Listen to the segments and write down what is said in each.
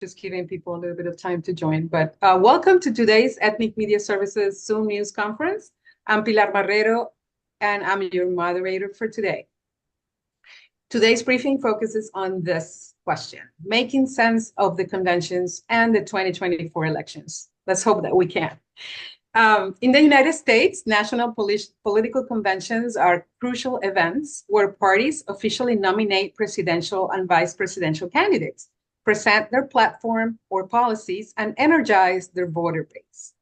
Just giving people a little bit of time to join. But welcome to today's Ethnic Media Services Zoom News Conference. I'm Pilar Barrero, and I'm your moderator for today. Today's briefing focuses on this question: making sense of the conventions and the 2024 elections. Let's hope that we can. In the United States, national political conventions are crucial events where parties officially nominate presidential and vice presidential candidates, present their platform or policies, and energize their voter base.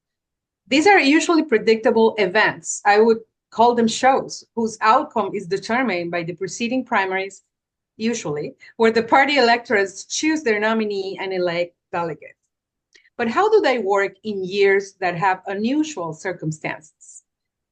These are usually predictable events. I would call them shows whose outcome is determined by the preceding primaries, usually, where the party electorates choose their nominee and elect delegates. But how do they work in years that have unusual circumstances?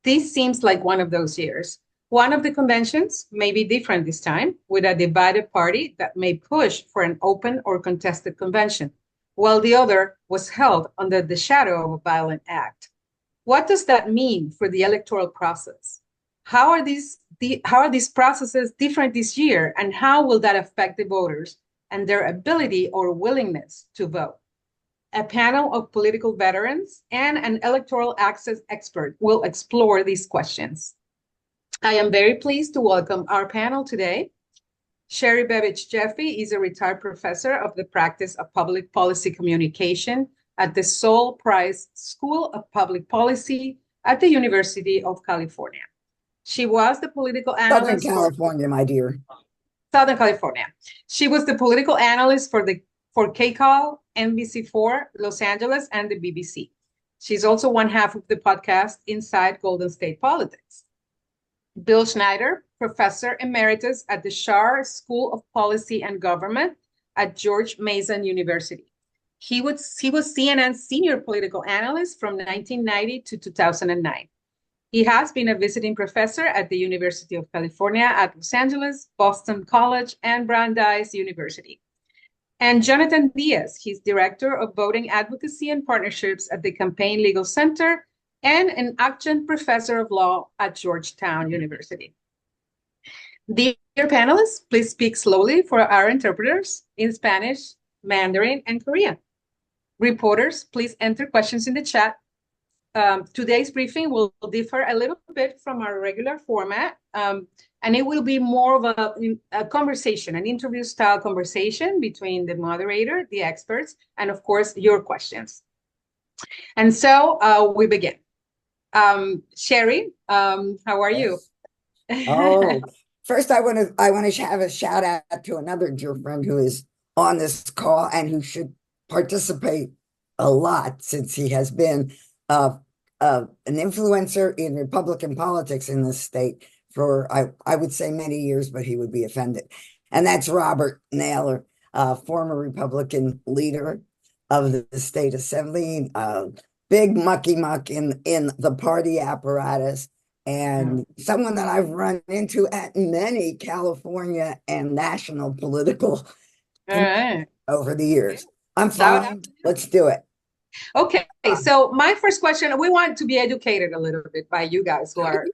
This seems like one of those years. One of the conventions may be different this time, with a divided party that may push for an open or contested convention, while the other was held under the shadow of a violent act. What does that mean for the electoral process? How are these processes different this year, and how will that affect the voters and their ability or willingness to vote? A panel of political veterans and an electoral access expert will explore these questions. I am very pleased to welcome our panel today. Sherry Bevich Jeffy is a retired professor of the practice of public policy communication at the Sol Price School of Public Policy at the University of California. She was the political analyst. Southern California, my dear. Southern California. She was the political analyst for KCAL, NBC4, Los Angeles, and the BBC. She's also one half of the podcast Inside Golden State Politics. Bill Schneider, professor emeritus at the Schar School of Policy and Government at George Mason University. He was CNN's senior political analyst from 1990 to 2009. He has been a visiting professor at the University of California at Los Angeles, Boston College, and Brandeis University. And Jonathan Diaz, he's director of voting advocacy and partnerships at the Campaign Legal Center and an adjunct professor of law at Georgetown University. Dear panelists, please speak slowly for our interpreters in Spanish, Mandarin, and Korean. Reporters, please enter questions in the chat. Today's briefing will differ a little bit from our regular format, and it will be more of a conversation, an interview-style conversation between the moderator, the experts, and of course, your questions. And so we begin. Sherry, how are you? Oh, first I want to have a shout out to another dear friend who is on this call and who should participate a lot, since he has been an influencer in Republican politics in this state for, I would say, many years, but he would be offended. And that's Robert Naylor, former Republican leader of the state assembly, big mucky muck in the party apparatus, and someone that I've run into at many California and national political over the years. I'm fine. Let's do it. Okay, so my first question, we want to be educated a little bit by you guys who are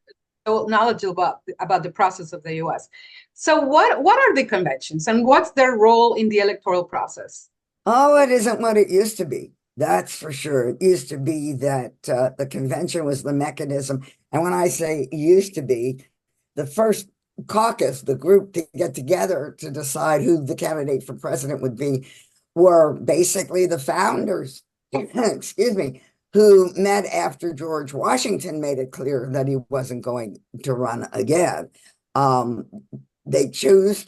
so knowledgeable about the process of the US. So what are the conventions and what's their role in the electoral process? Oh, it isn't what it used to be. That's for sure. It used to be that the convention was the mechanism. And when I say used to be, the first caucus, the group to get together to decide who the candidate for president would be, were basically the founders, excuse me, who met after George Washington made it clear that he wasn't going to run again. They chose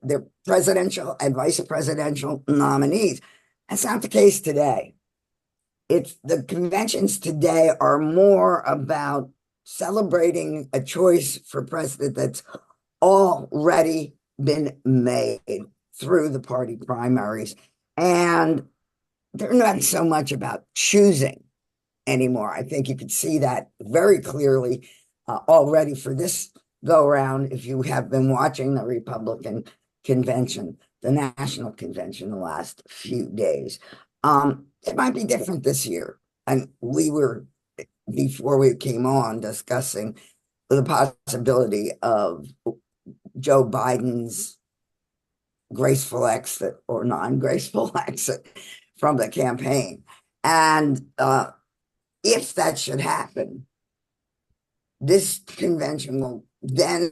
their presidential and vice presidential nominees. That's not the case today. The conventions today are more about celebrating a choice for president that's already been made through the party primaries. And they're not so much about choosing anymore. I think you could see that very clearly already for this go around if you have been watching the Republican convention, the national convention, the last few days. It might be different this year. And we were, before we came on, discussing the possibility of Joe Biden's graceful exit or non-graceful exit from the campaign. And if that should happen, this convention will then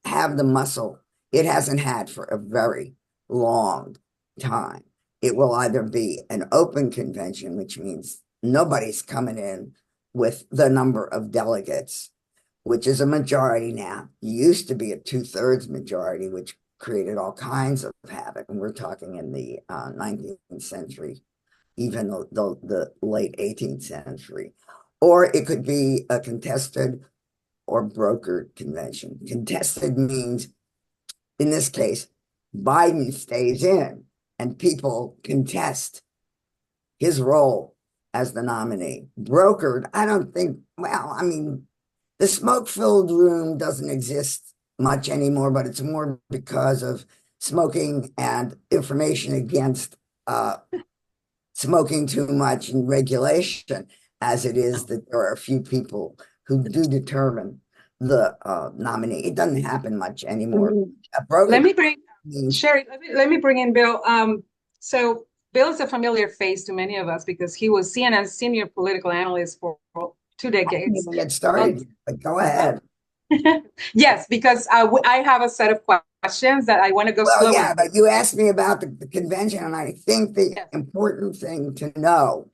have the muscle it hasn't had for a very long time. It will either be an open convention, which means nobody's coming in with the number of delegates, which is a majority now. It used to be a 2/3 majority, which created all kinds of havoc. And we're talking in the 19th century, even the late 18th century. Or it could be a contested or brokered convention. Contested means, in this case, Biden stays in and people contest his role as the nominee. Brokered, I don't think, well, I mean, the smoke-filled room doesn't exist much anymore, but it's more because of smoking and information against smoking too much and regulation, as it is that there are a few people who do determine the nominee. It doesn't happen much anymore. Let me bring Sherry. Let me bring in Bill. So Bill is a familiar face to many of us because he was CNN's senior political analyst for 2 decades. Get started, but go ahead. Yes, because I have a set of questions that I want to go slow. Yeah, but you asked me about the convention, and I think the important thing to know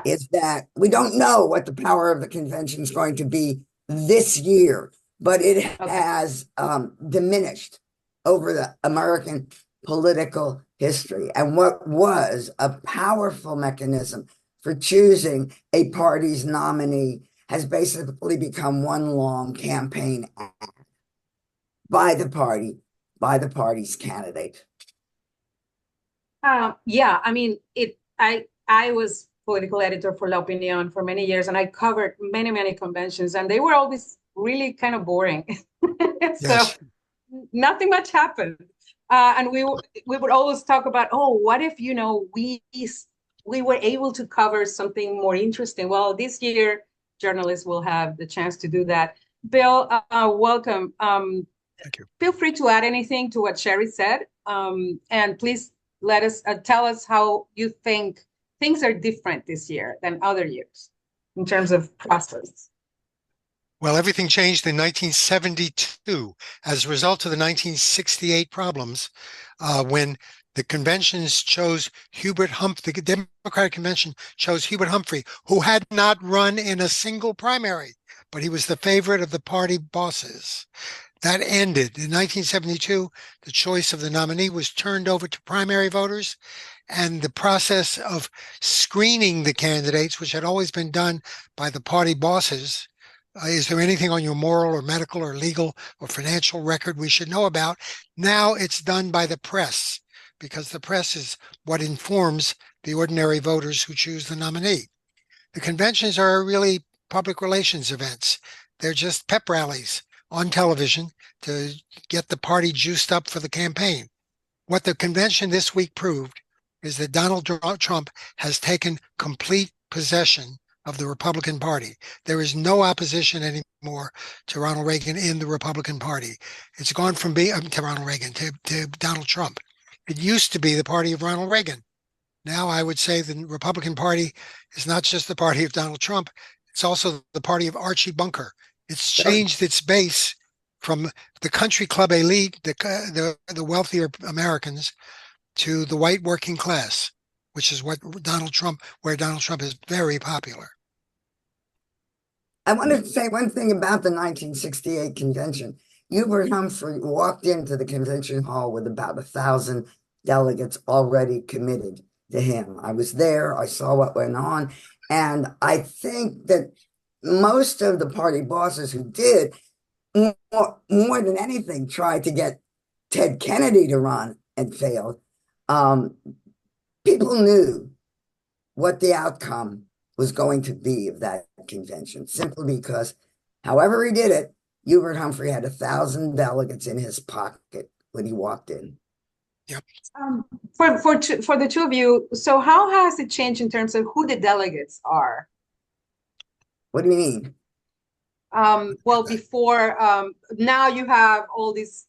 is that we don't know what the power of the convention is going to be this year, but it has diminished over the American political history. And what was a powerful mechanism for choosing a party's nominee has basically become one long campaign ad by the party's candidate. Yeah, I mean, I was political editor for La Opinión for many years, and I covered many conventions, and they were always really kind of boring. So nothing much happened. And we would always talk about, oh, what if, we were able to cover something more interesting? Well, this year, journalists will have the chance to do that. Bill, welcome. Thank you. Feel free to add anything to what Sherry said. And please tell us how you think things are different this year than other years in terms of process. Well, everything changed in 1972 as a result of the 1968 problems, when the conventions chose the Democratic Convention chose Hubert Humphrey, who had not run in a single primary, but he was the favorite of the party bosses. That ended. In 1972, the choice of the nominee was turned over to primary voters, and the process of screening the candidates, which had always been done by the party bosses, is there anything on your moral or medical or legal or financial record we should know about? Now it's done by the press, because the press is what informs the ordinary voters who choose the nominee. The conventions are really public relations events. They're just pep rallies on television to get the party juiced up for the campaign. What the convention this week proved is that Donald Trump has taken complete possession of the Republican Party. There is no opposition anymore to Ronald Reagan in the Republican Party. It's gone from being to Ronald Reagan to Donald Trump. It used to be the party of Ronald Reagan. Now I would say the Republican Party is not just the party of Donald Trump, it's also the party of Archie Bunker. It's changed its base from the country club elite, the wealthier Americans, to the white working class, which is where Donald Trump is very popular. I wanted to say one thing about the 1968 convention. Hubert Humphrey walked into the convention hall with about 1,000 delegates already committed to him. I was there. I saw what went on. And I think that most of the party bosses who did, more than anything, tried to get Ted Kennedy to run and failed. People knew what the outcome was going to be of that convention, simply because, however he did it, Hubert Humphrey had 1,000 delegates in his pocket when he walked in. Yep. For the two of you, so how has it changed in terms of who the delegates are? What do you mean? Well, before, now you have all these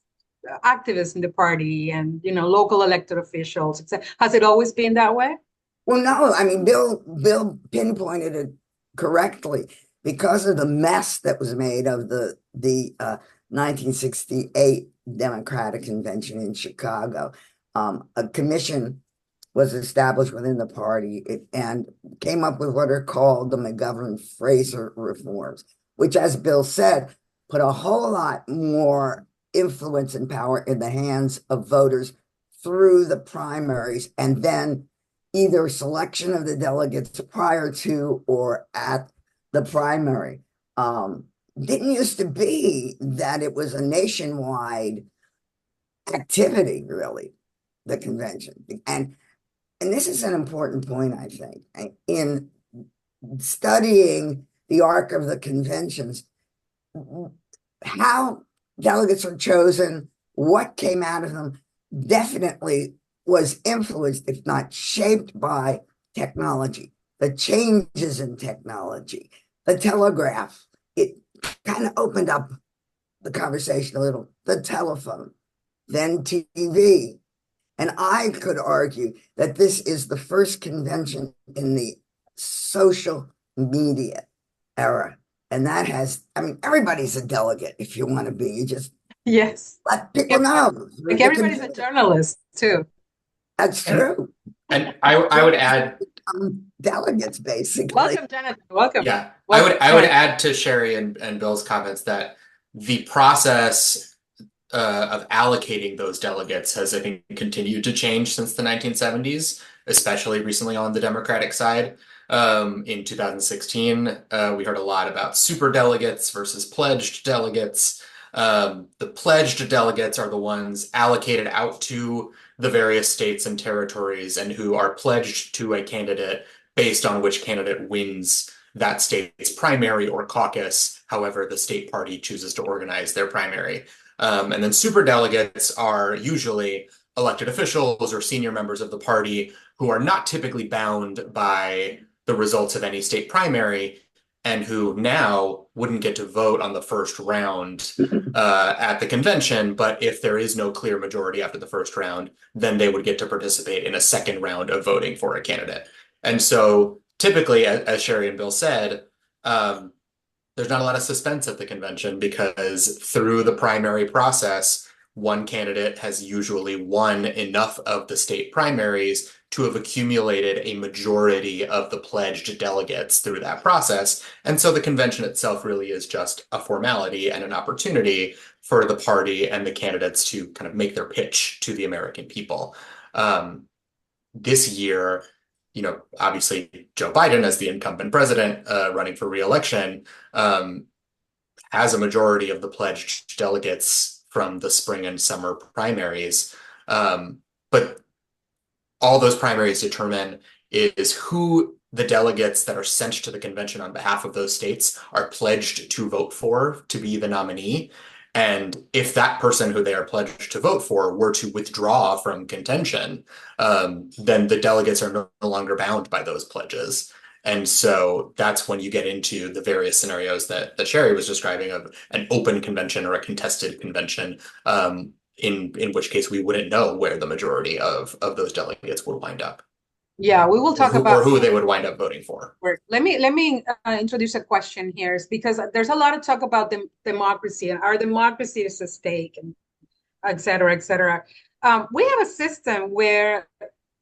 activists in the party and, local elected officials, etc. Has it always been that way? Well, no, I mean, Bill pinpointed it correctly because of the mess that was made of the 1968 Democratic Convention in Chicago. A commission was established within the party and came up with what are called the McGovern-Fraser reforms, which, as Bill said, put a whole lot more influence and power in the hands of voters through the primaries, and then either selection of the delegates prior to or at the primary. Didn't used to be that it was a nationwide activity, really, the convention. And this is an important point, I think, in studying the arc of the conventions, how delegates are chosen, what came out of them, definitely was influenced, if not shaped, by technology, the changes in technology, the telegraph. It kind of opened up the conversation a little, the telephone, then TV. And I could argue that this is the first convention in the social media era. And that has, I mean, everybody's a delegate if you want to be. You just Yes. let people know. Like everybody's a journalist too. That's true. And I would add delegates, basically. Welcome, Jonathan. Welcome. Yeah, Welcome. I would add to Sherry and Bill's comments that the process of allocating those delegates has, I think, continued to change since the 1970s, especially recently on the Democratic side. In 2016, we heard a lot about super delegates versus pledged delegates. The pledged delegates are the ones allocated out to the various states and territories and who are pledged to a candidate based on which candidate wins that state's primary or caucus, however the state party chooses to organize their primary. And then super delegates are usually elected officials or senior members of the party who are not typically bound by the results of any state primary and who now wouldn't get to vote on the first round at the convention. But if there is no clear majority after the first round, then they would get to participate in a second round of voting for a candidate. And so typically, as Sherry and Bill said, there's not a lot of suspense at the convention because through the primary process, one candidate has usually won enough of the state primaries to have accumulated a majority of the pledged delegates through that process. And so the convention itself really is just a formality and an opportunity for the party and the candidates to kind of make their pitch to the American people. This year, obviously Joe Biden, as the incumbent president running for re-election, has a majority of the pledged delegates from the spring and summer primaries. But all those primaries determine is who the delegates that are sent to the convention on behalf of those states are pledged to vote for to be the nominee. And if that person who they are pledged to vote for were to withdraw from contention, then the delegates are no longer bound by those pledges. And so that's when you get into the various scenarios that Sherry was describing of an open convention or a contested convention, in which case we wouldn't know where the majority of those delegates would wind up. Yeah, we will talk about who they would wind up voting for. Let me introduce a question here, because there's a lot of talk about democracy and our democracy is at stake, and et cetera, et cetera. We have a system where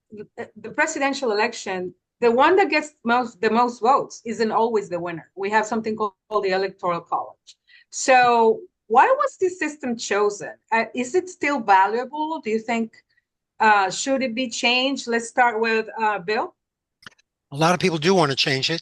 the presidential election, the one that gets the most votes isn't always the winner. We have something called the Electoral College. So why was this system chosen? Is it still valuable? Do you think, should it be changed? Let's start with Bill. A lot of people do want to change it,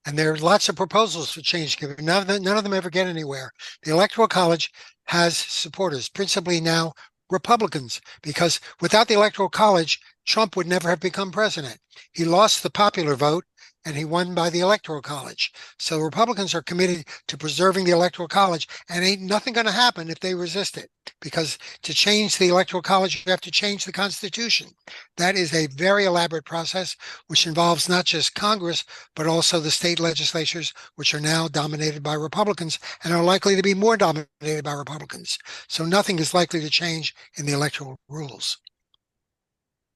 and there are lots of proposals for change. None of them ever get anywhere. The Electoral College has supporters, principally now Republicans, because without the Electoral College, Trump would never have become president. He lost the popular vote and he won by the Electoral College. So Republicans are committed to preserving the Electoral College, and ain't nothing going to happen if they resist it. Because to change the Electoral College, you have to change the Constitution. That is a very elaborate process, which involves not just Congress, but also the state legislatures, which are now dominated by Republicans and are likely to be more dominated by Republicans. So nothing is likely to change in the electoral rules.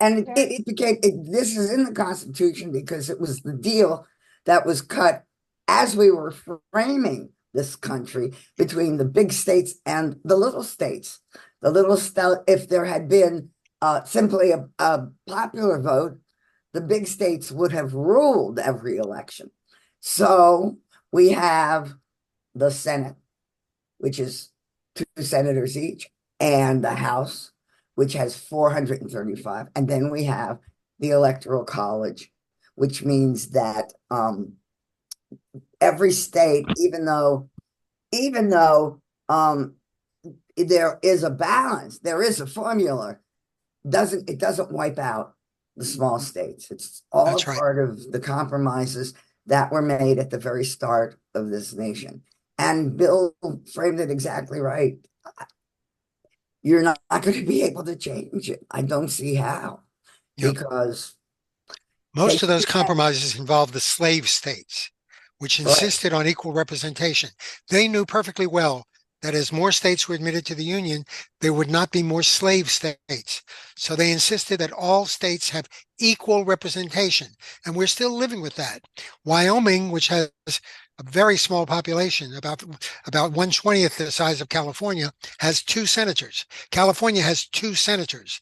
And it became, this is in the Constitution because it was the deal that was cut as we were framing this country between the big states and the little states. The little state, if there had been simply a popular vote, the big states would have ruled every election. So we have the Senate, which is 2 senators each, and the House, which has 435. And then we have the Electoral College, which means that every state, even though there is a balance, there is a formula, it doesn't wipe out the small states. It's all That's right. part of the compromises that were made at the very start of this nation. And Bill framed it exactly right. You're not going to be able to change it. I don't see how. Yep. Because most of those compromises involved the slave states, which insisted on equal representation. They knew perfectly well that as more states were admitted to the Union, there would not be more slave states. So they insisted that all states have equal representation. And we're still living with that. Wyoming, which has a very small population, about 1/20th the size of California, has 2 senators. California has 2 senators.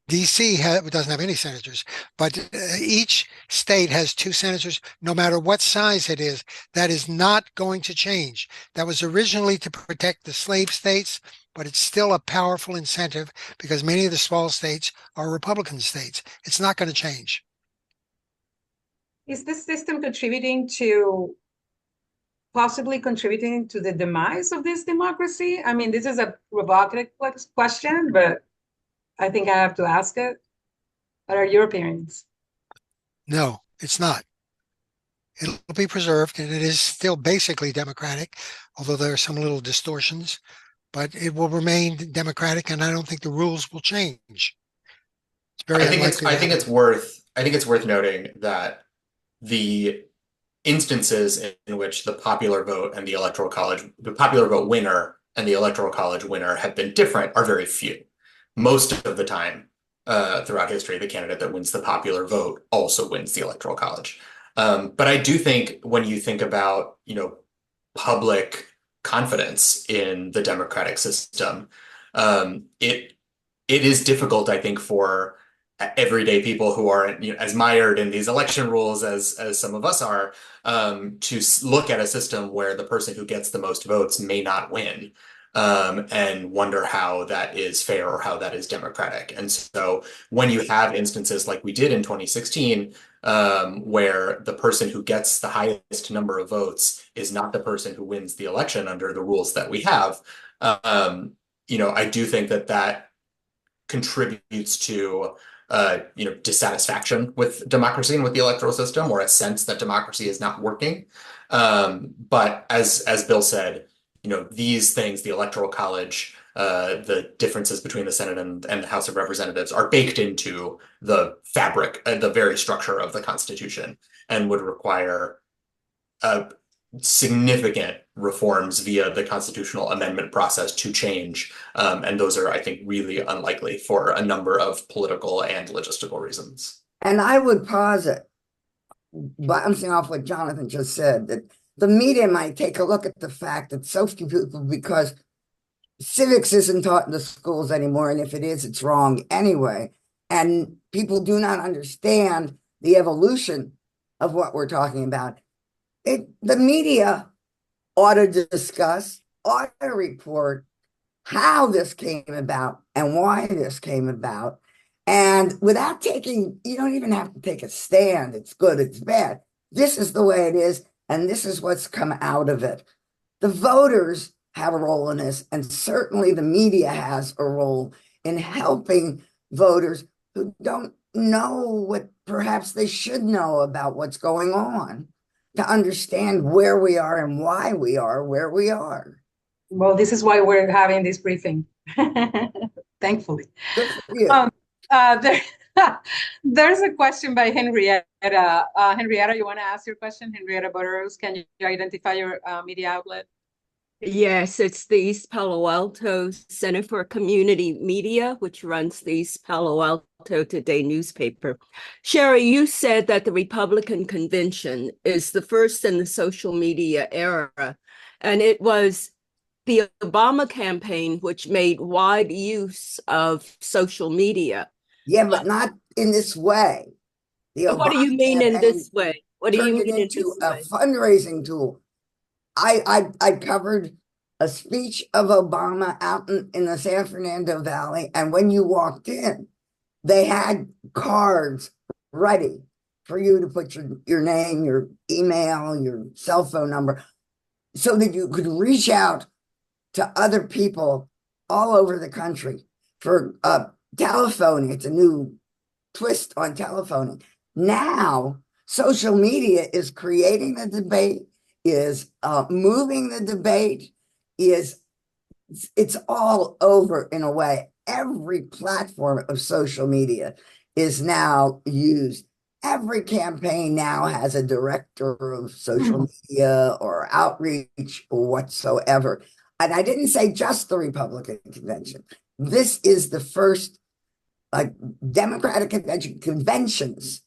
DC doesn't have any senators, but each state has 2 senators, no matter what size it is. That is not going to change. That was originally to protect the slave states, but it's still a powerful incentive because many of the small states are Republican states. It's not going to change. Is this system possibly contributing to the demise of this democracy? I mean, this is a provocative question, but I think I have to ask it. What are your opinions? No, it's not. It'll be preserved, and it is still basically democratic, although there are some little distortions, but it will remain democratic, and I don't think the rules will change. It's very unlikely. I think it's worth noting that the instances in which the popular vote and the popular vote winner and the electoral college winner have been different are very few. Most of the time throughout history, the candidate that wins the popular vote also wins the electoral college. But I do think when you think about, public confidence in the democratic system, it is difficult, I think, for everyday people who aren't as mired in these election rules as some of us are, to look at a system where the person who gets the most votes may not win, and wonder how that is fair or how that is democratic. And so when you have instances like we did in 2016, where the person who gets the highest number of votes is not the person who wins the election under the rules that we have, I do think that contributes to dissatisfaction with democracy and with the electoral system, or a sense that democracy is not working. But as Bill said, these things, the electoral college, the differences between the Senate and the House of Representatives are baked into the fabric, the very structure of the Constitution, and would require significant reforms via the constitutional amendment process to change. And those are, I think, really unlikely for a number of political and logistical reasons. And I would posit, bouncing off what Jonathan just said, that the media might take a look at the fact that so few people, because civics isn't taught in the schools anymore, and if it is, it's wrong anyway. And people do not understand the evolution of what we're talking about. The media ought to discuss, ought to report how this came about and why this came about. And without you don't even have to take a stand. It's good, it's bad. This is the way it is, and this is what's come out of it. The voters have a role in this, and certainly the media has a role in helping voters who don't know what perhaps they should know about what's going on to understand where we are and why we are where we are. Well, this is why we're having this briefing, thankfully. Good for you. There, there's a question by Henrietta. Henrietta, you want to ask your question? Henrietta Butteros, can you identify your media outlet? Yes, it's the East Palo Alto Center for Community Media, which runs the East Palo Alto Today newspaper. Sherry, you said that the Republican convention is the first in the social media era, and it was the Obama campaign which made wide use of social media. Yeah, but not in this way. What do you mean in this way? What do you turned it mean in into this a way? fundraising tool. I covered a speech of Obama out in the San Fernando Valley, and when you walked in, they had cards ready for you to put your name, your email, your cell phone number, so that you could reach out to other people all over the country for telephoning. It's a new twist on telephoning. Now, social media is creating the debate, is moving the debate, it's all over in a way. Every platform of social media is now used. Every campaign now has a director of social media or outreach or whatsoever. And I didn't say just the Republican convention. This is the first Democratic conventions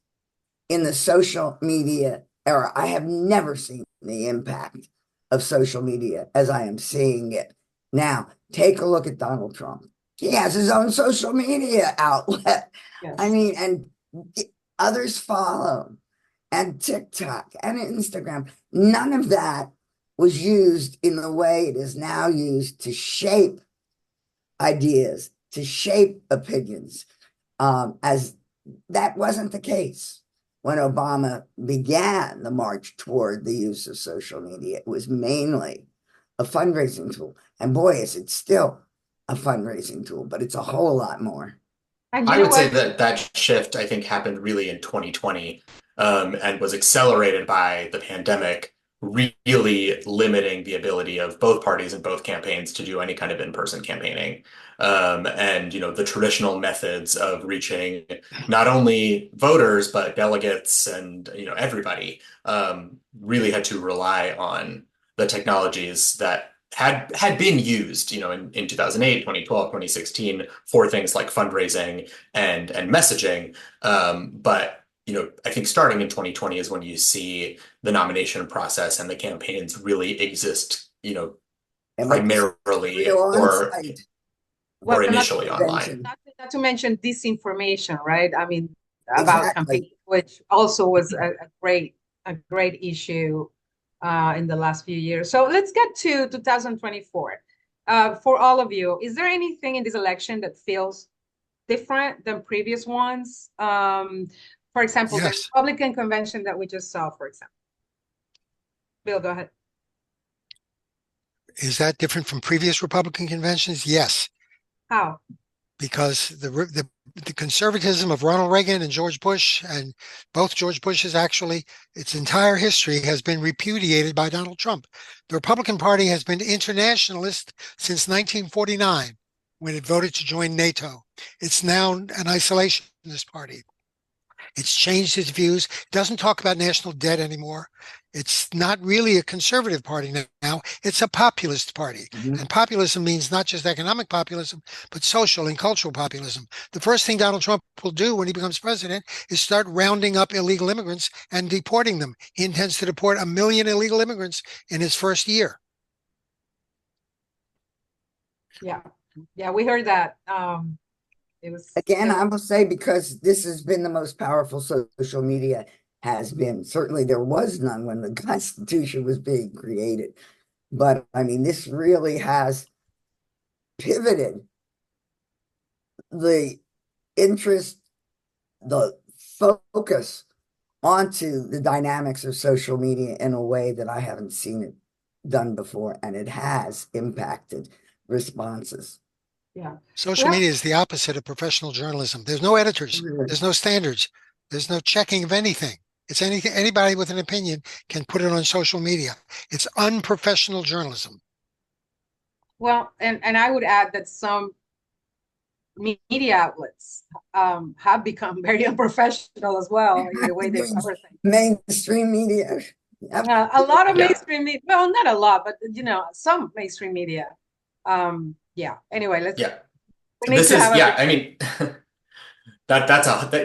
in the social media era. I have never seen the impact of social media as I am seeing it now. Take a look at Donald Trump. He has his own social media outlet. Yes. I mean, and others follow, and TikTok and Instagram. None of that was used in the way it is now used to shape ideas, to shape opinions, as that wasn't the case when Obama began the march toward the use of social media. It was mainly a fundraising tool. And boy, is it still a fundraising tool, but it's a whole lot more. And I would say that shift, I think, happened really in 2020, and was accelerated by the pandemic, really limiting the ability of both parties and both campaigns to do any kind of in-person campaigning. And, the traditional methods of reaching not only voters, but delegates and, everybody, really had to rely on the technologies that had been used, in 2008, 2012, 2016 for things like fundraising and messaging. But I think starting in 2020 is when you see the nomination process and the campaigns really exist, primarily or initially online. Not to mention disinformation, right? I mean, about Exactly. campaign, which also was a great issue in the last few years. So let's get to 2024. For all of you, is there anything in this election that feels different than previous ones? For example, the Yes. Republican convention that we just saw, for example. Bill, go ahead. Is that different from previous Republican conventions? Yes, How? because the conservatism of Ronald Reagan and George Bush, and both George Bushes actually, its entire history has been repudiated by Donald Trump. The Republican Party has been internationalist since 1949, when it voted to join NATO. It's now an isolationist party. It's changed its views. It doesn't talk about national debt anymore. It's not really a conservative party now. It's a populist party. Mhm. And populism means not just economic populism, but social and cultural populism. The first thing Donald Trump will do when he becomes president is start rounding up illegal immigrants and deporting them. He intends to deport 1 million illegal immigrants in his first year. Yeah, we heard that. It was Again, I will say, because this has been the most powerful social media has been. Certainly there was none when the Constitution was being created. But I mean, this really has pivoted the interest, the focus onto the dynamics of social media in a way that I haven't seen it done before. And it has impacted responses. Yeah. Social Well, media is the opposite of professional journalism. There's no editors. There's no standards. There's no checking of anything. It's anything, anybody with an opinion can put it on social media. It's unprofessional journalism. well, and I would add that some media outlets have become very unprofessional as well in the way they cover things. Mainstream media. Yep. A lot of Yeah. mainstream media, well, not a lot, but some mainstream media. Yeah. Anyway, Yeah. we need This to is, have yeah, I mean,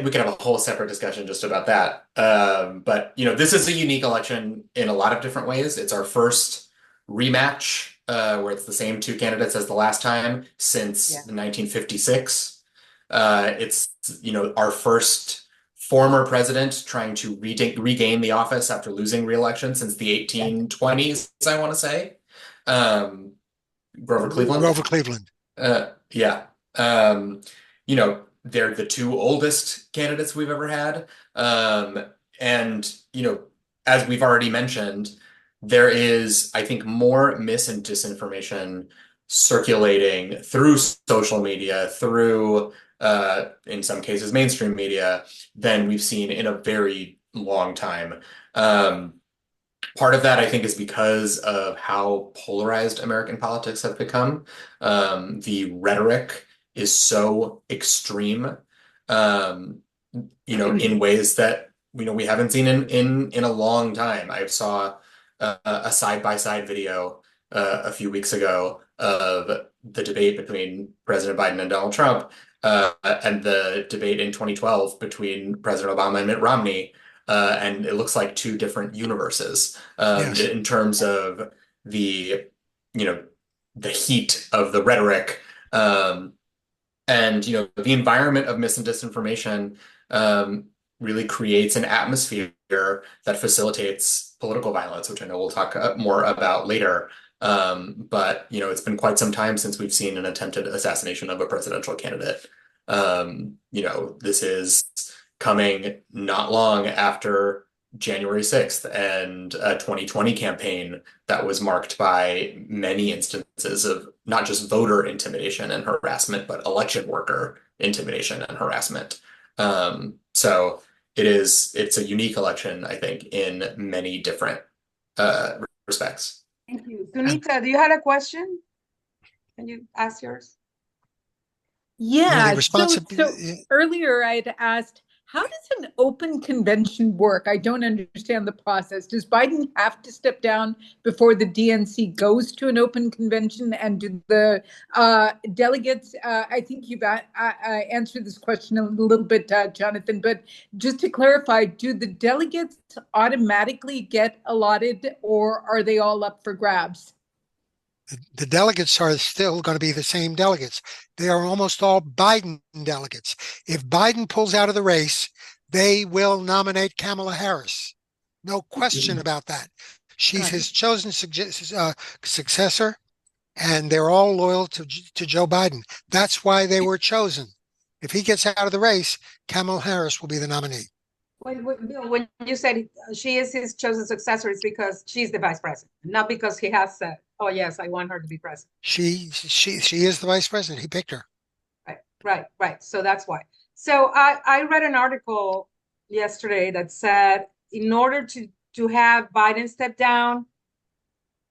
we could have a whole separate discussion just about that. But this is a unique election in a lot of different ways. It's our first rematch, where it's the same two candidates as the last time since 1956. It's our first former president trying to regain the office after losing re-election since the 1820s, I want to say. Grover Cleveland. Grover Cleveland. Yeah. They're the two oldest candidates we've ever had. And as we've already mentioned, there is, I think, more mis and disinformation circulating through social media, through, in some cases, mainstream media, than we've seen in a very long time. Part of that, I think, is because of how polarized American politics have become. The rhetoric is so extreme, in ways that we haven't seen in a long time. I saw a side-by-side video a few weeks ago of the debate between President Biden and Donald Trump, and the debate in 2012 between President Obama and Mitt Romney. And it looks like two different universes, Yes. in terms of the heat of the rhetoric, and the environment of mis and disinformation really creates an atmosphere that facilitates political violence, which I know we'll talk more about later. But it's been quite some time since we've seen an attempted assassination of a presidential candidate. This is coming not long after January 6th and a 2020 campaign that was marked by many instances of not just voter intimidation and harassment, but election worker intimidation and harassment. So it's a unique election, I think, in many different respects. Thank you. Sunita, do you have a question? Can you ask yours? Yeah, so earlier I'd asked, how does an open convention work? I don't understand the process. Does Biden have to step down before the DNC goes to an open convention? And do the delegates, I think you've answered this question a little bit, Jonathan, but just to clarify, do the delegates automatically get allotted, or are they all up for grabs? The delegates are still going to be the same delegates. They are almost all Biden delegates. If Biden pulls out of the race, they will nominate Kamala Harris. No question about that. She's his chosen successor, and they're all loyal to Joe Biden. That's why they were chosen. If he gets out of the race, Kamala Harris will be the nominee. When you said she is his chosen successor, it's because she's the vice president, not because he has said, "Oh yes, I want her to be president." She is the vice president. He picked her. Right. So that's why. So I read an article yesterday that said in order to have Biden step down,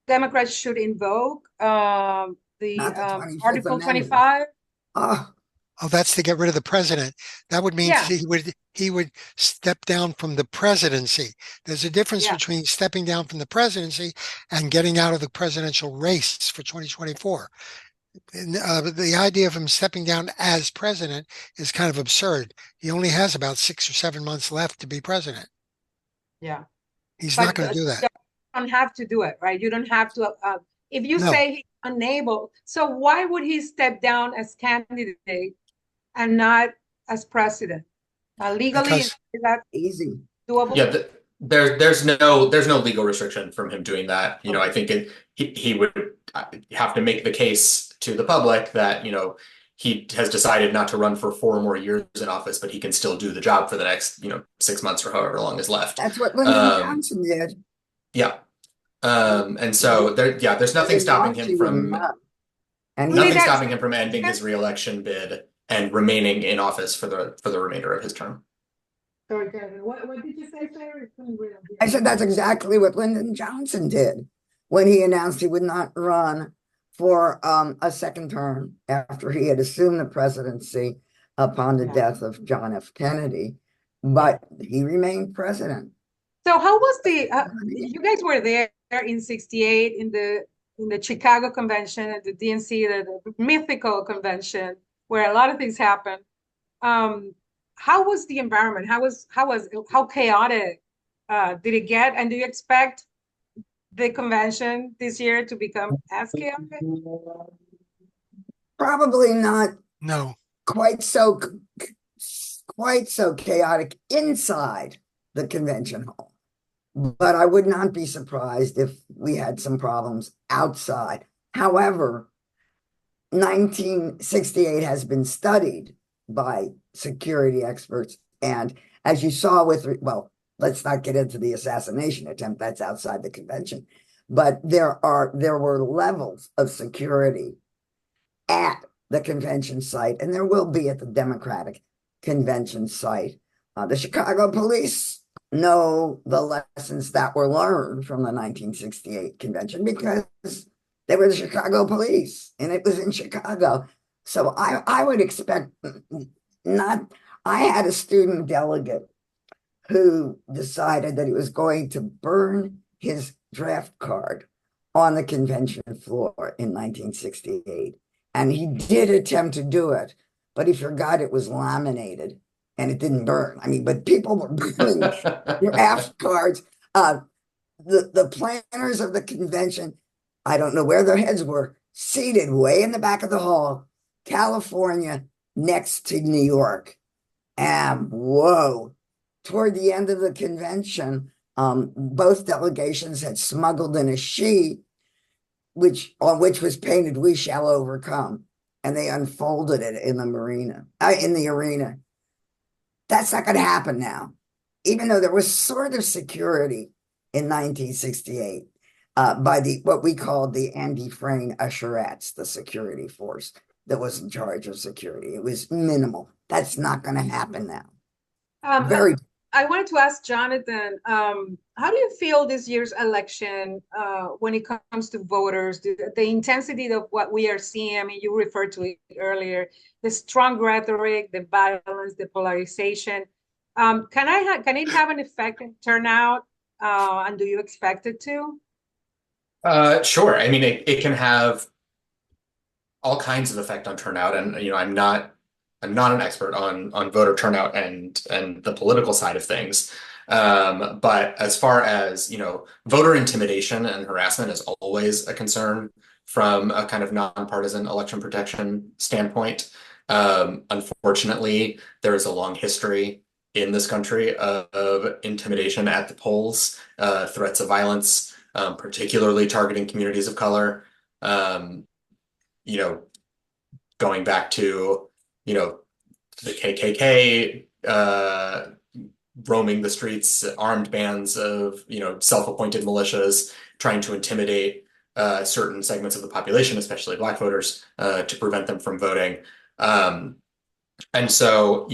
Democrats should invoke the Article 25. Oh, that's to get rid of the president. That would mean he would step down from the presidency. There's a difference between stepping down from the presidency and getting out of the presidential race for 2024. The idea of him stepping down as president is kind of absurd. He only has about 6 or 7 months left to be president. Yeah. He's not going to do that. You don't have to do it, right? You don't have to. If you say he's unable, so why would he step down as candidate and not as president? Legally, is that easy? Doable? Yeah, there's no legal restriction from him doing that. I think he would have to make the case to the public that he has decided not to run for 4 more years in office, but he can still do the job for the next 6 months or however long is left. That's what Lyndon Johnson did. Yeah. And so there's nothing stopping him from. And Only Nothing that- stopping him from ending his reelection bid and remaining in office for the remainder of his term. Sorry, Kevin, what did you say, Sarah? I said that's exactly what Lyndon Johnson did when he announced he would not run for a second term after he had assumed the presidency upon the death of John F. Kennedy, but he remained president. So how was you guys were there in 68 in the Chicago convention at the DNC, the mythical convention where a lot of things happened. How was the environment? How chaotic did it get? And do you expect the convention this year to become as chaotic? Probably not No. quite so chaotic inside the convention hall. But I would not be surprised if we had some problems outside. However, 1968 has been studied by security experts. And as you saw well, let's not get into the assassination attempt, that's outside the convention. But there were levels of security at the convention site, and there will be at the Democratic convention site. The Chicago police know the lessons that were learned from the 1968 convention because they were the Chicago police and it was in Chicago. So I would expect I had a student delegate who decided that he was going to burn his draft card on the convention floor in 1968. And he did attempt to do it, but he forgot it was laminated and it didn't burn. I mean, but people were burning draft cards. The planners of the convention, I don't know where their heads were, seated way in the back of the hall, California, next to New York. And whoa, toward the end of the convention, both delegations had smuggled in a sheet on which was painted "We shall overcome," and they unfolded it in the arena. That's not going to happen now, even though there was sort of security in 1968 by what we called the Andy Frayne Usherettes, the security force that was in charge of security. It was minimal. That's not going to happen now. I wanted to ask Jonathan, how do you feel this year's election when it comes to voters, the intensity of what we are seeing? I mean, you referred to it earlier, the strong rhetoric, the violence, the polarization. Can it have an effect in turnout? And do you expect it to? Sure. I mean, it can have all kinds of effect on turnout, and I'm not an expert on voter turnout and the political side of things. But as far as, voter intimidation and harassment is always a concern from a kind of nonpartisan election protection standpoint. Unfortunately, there is a long history in this country of intimidation at the polls, threats of violence, particularly targeting communities of color. Going back to, the KKK roaming the streets, armed bands of, self-appointed militias trying to intimidate certain segments of the population, especially Black voters, to prevent them from voting. And so,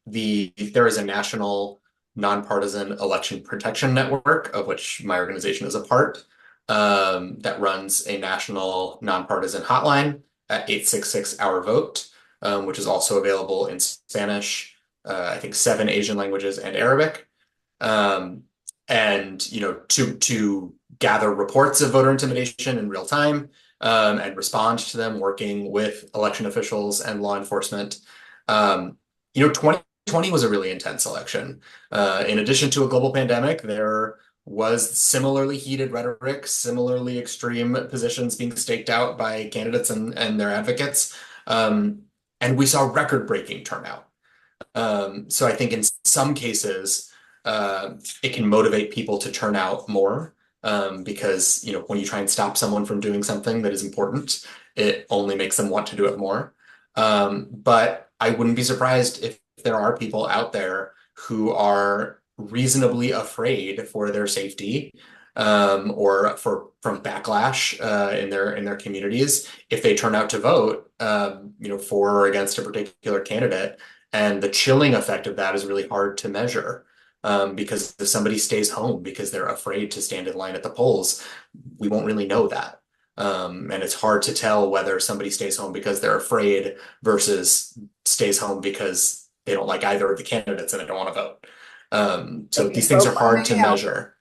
there is a national nonpartisan election protection network, of which my organization is a part, that runs a national nonpartisan hotline at 866-OUR-VOTE, which is also available in Spanish, I think 7 Asian languages and Arabic. And to gather reports of voter intimidation in real time, and respond to them, working with election officials and law enforcement. 2020 was a really intense election. In addition to a global pandemic, there was similarly heated rhetoric, similarly extreme positions being staked out by candidates and their advocates. And we saw record-breaking turnout. So I think in some cases, it can motivate people to turn out more, because when you try and stop someone from doing something that is important, it only makes them want to do it more. But I wouldn't be surprised if there are people out there who are reasonably afraid for their safety, or from backlash in their communities if they turn out to vote, for or against a particular candidate. And the chilling effect of that is really hard to measure. Because if somebody stays home because they're afraid to stand in line at the polls, we won't really know that. And it's hard to tell whether somebody stays home because they're afraid versus stays home because they don't like either of the candidates and they don't want to vote. So these things are hard to measure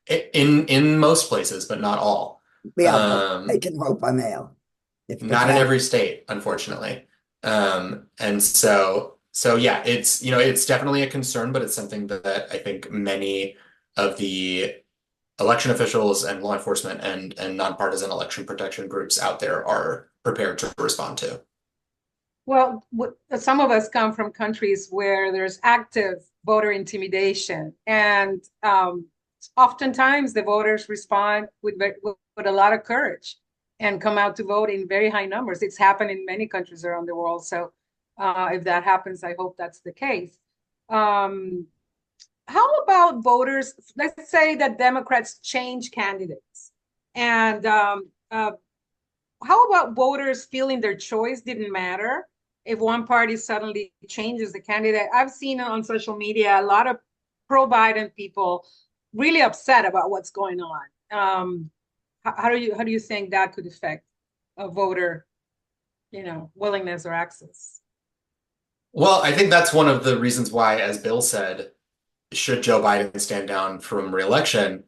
in most places, but not all. Yeah, they can vote by mail. Not in every state, unfortunately. And so yeah, it's definitely a concern, but it's something that I think many of the election officials and law enforcement and nonpartisan election protection groups out there are prepared to respond to. Well, some of us come from countries where there's active voter intimidation, and oftentimes the voters respond with a lot of courage and come out to vote in very high numbers. It's happened in many countries around the world. So if that happens, I hope that's the case. How about voters? Let's say that Democrats change candidates. And how about voters feeling their choice didn't matter if one party suddenly changes the candidate? I've seen on social media a lot of pro-Biden people really upset about what's going on. How do you think that could affect a voter, willingness or access? Well, I think that's one of the reasons why, as Bill said, should Joe Biden stand down from re-election,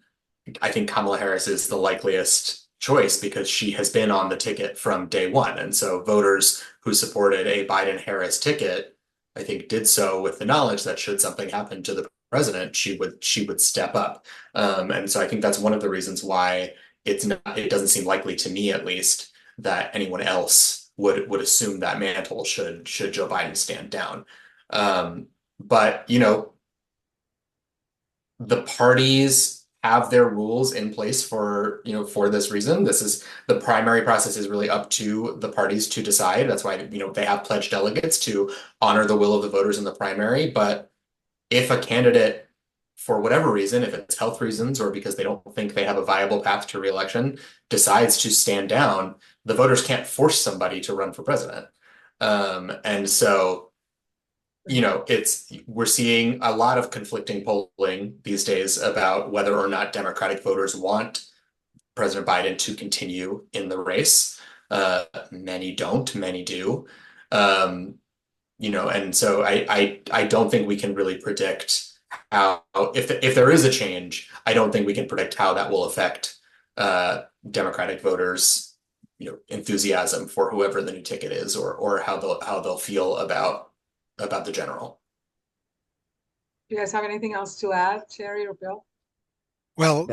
I think Kamala Harris is the likeliest choice because she has been on the ticket from day one. And so voters who supported a Biden-Harris ticket, I think did so with the knowledge that should something happen to the president, she would step up. And so I think that's one of the reasons why it doesn't seem likely to me, at least, that anyone else would assume that mantle should Joe Biden stand down. But the parties have their rules in place for this reason. The primary process is really up to the parties to decide. That's why they have pledged delegates to honor the will of the voters in the primary. But if a candidate, for whatever reason, if it's health reasons or because they don't think they have a viable path to re-election, decides to stand down, the voters can't force somebody to run for president. And so, we're seeing a lot of conflicting polling these days about whether or not Democratic voters want President Biden to continue in the race. Many don't, many do. And so I don't think we can really predict how, if there is a change, I don't think we can predict how that will affect Democratic voters, enthusiasm for whoever the new ticket is, or how they'll feel about the general. Do you guys have anything else to add, Sherry or Bill? Well,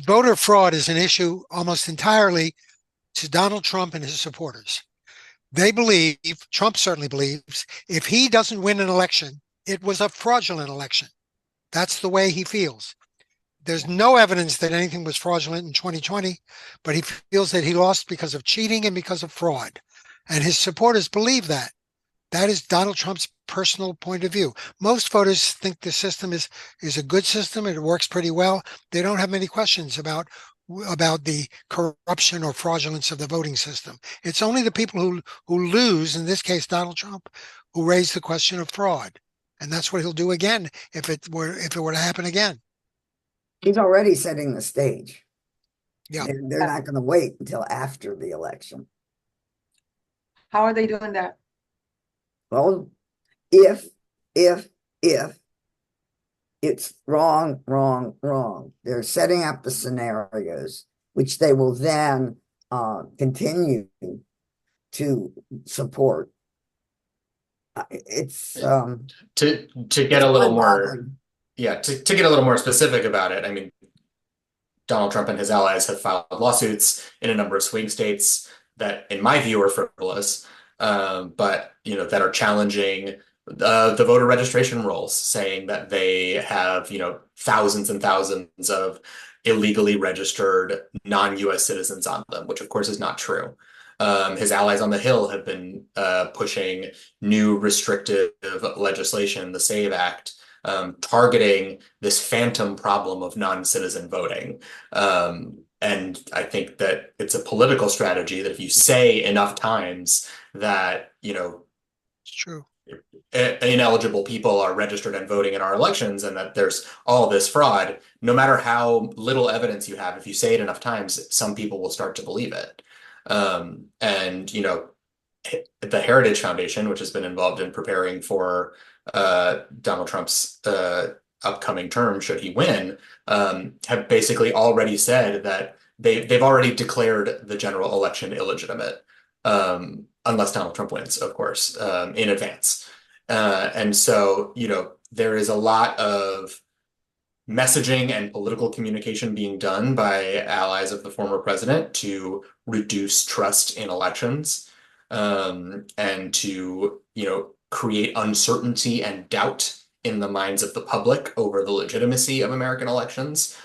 voter fraud is an issue almost entirely to Donald Trump and his supporters. They believe, Trump certainly believes, if he doesn't win an election, it was a fraudulent election. That's the way he feels. There's no evidence that anything was fraudulent in 2020, but he feels that he lost because of cheating and because of fraud. And his supporters believe that. That is Donald Trump's personal point of view. Most voters think the system is a good system and it works pretty well. They don't have many questions about the corruption or fraudulence of the voting system. It's only the people who lose, in this case Donald Trump, who raise the question of fraud. And that's what he'll do again if it were to happen again. He's already setting the stage. Yeah. They're not going to wait until after the election. How are they doing that? Well, if it's wrong, they're setting up the scenarios, which they will then continue to support. It's to get a little more, to get a little more specific about it. I mean, Donald Trump and his allies have filed lawsuits in a number of swing states that, in my view, are frivolous, but that are challenging the voter registration rolls, saying that they have thousands and thousands of illegally registered non-US citizens on them, which of course is not true. His allies on the Hill have been pushing new restrictive legislation, the SAVE Act, targeting this phantom problem of non-citizen voting. And I think that it's a political strategy that if you say enough times that, It's true. ineligible people are registered and voting in our elections and that there's all this fraud, no matter how little evidence you have, if you say it enough times, some people will start to believe it. And, the Heritage Foundation, which has been involved in preparing for Donald Trump's upcoming term, should he win, have basically already said that they've already declared the general election illegitimate, unless Donald Trump wins, of course, in advance. And so, there is a lot of messaging and political communication being done by allies of the former president to reduce trust in elections, and to, create uncertainty and doubt in the minds of the public over the legitimacy of American elections,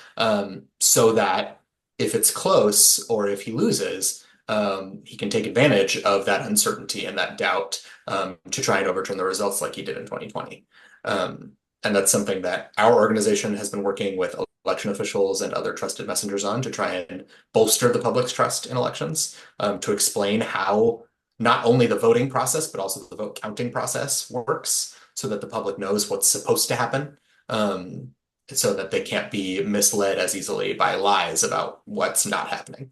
so that if it's close or if he loses, he can take advantage of that uncertainty and that doubt to try and overturn the results like he did in 2020. And that's something that our organization has been working with election officials and other trusted messengers on to try and bolster the public's trust in elections, to explain how not only the voting process, but also the vote counting process works so that the public knows what's supposed to happen, so that they can't be misled as easily by lies about what's not happening.